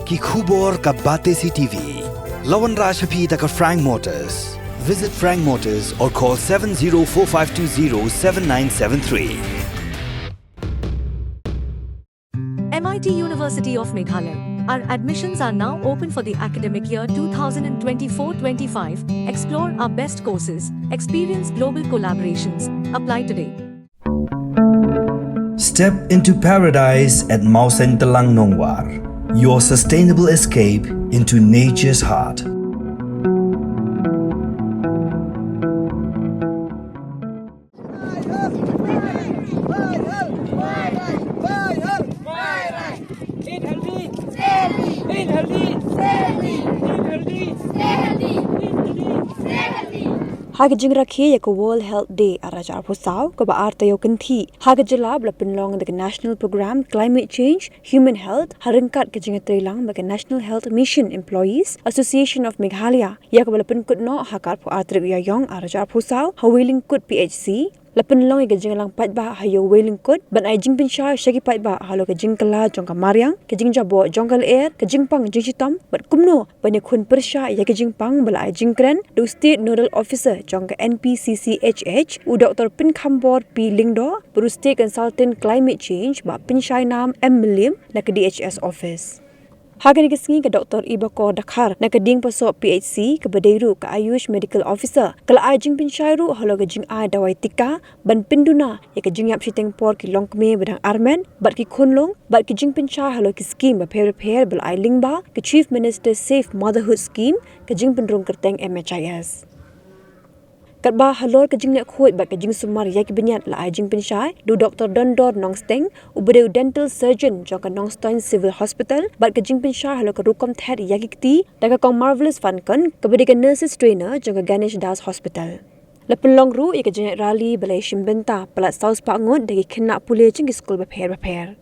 ki khubor ka bate si TV. Lawan Rashaphi taka Frank Motors. Visit Frank Motors or call 7045207973. MIT University of Meghalaya. Our admissions are now open for the academic year 2024-25. Explore our best courses, experience global collaborations. Apply today. Step into paradise at Mausen Telang Nongwar, your sustainable escape into nature's heart. Haga jingra Khiah ko World Health Day arajar pusau ko ba artayo kanthi haga jalab la pinlong the national program climate change human health harangkat ke jinga trelang ba National Health Mission Employees Association of Meghalaya ya ko la pinkut no hakar pu artriya yong arajar pusau Weilyngkut PHC Lapan long ke jing lang Paidbah hayo Weilyngkut ban ai jing pinsha shagi Paidbah halo ke jing kala jong ka mariang ke jing jabo jong kal air ke jing pang jing chitam bat kumno ban khun persha ya ke jing pang bala ai jing kren do state nodal officer jong ka NPCCHH u Doktor Pynsngewthuh P Lingdo bru state consultant climate change ba pinshai nam M Milim na ke DHS office. Hagan kesengi ke Doktor Ibakor Dakhar na keding pasok PHC ke Badairu ke Ayush Medical Officer kala ai jing pinshairu halo ke jing ai dawai tika ban pinduna ya ke jing yap shiteng por ki long kme badang armen bat ki khunlong bat ki jing pinshai halo ki scheme ba repair bal ai lingba ke Chief Minister Safe Motherhood Scheme ke jing pendrong kerteng MHIS. Katba Halor ke jing nek Koit ba ke jing sumar ya ki benyat la ai jing pinshai du Doktor Dondor Nongsteng ubade dental surgeon jong ka Nongstoin Civil Hospital ba ke jing pinshai halo ke rukom thet ya ki kti da ka kong marvelous fun kan ke bade ke nurses trainer jong ka Ganesh Das Hospital. Lapan long ru ya ke jing rally balai shimbenta pelat saus pa ngot de ki kena pule jing ki school ba pher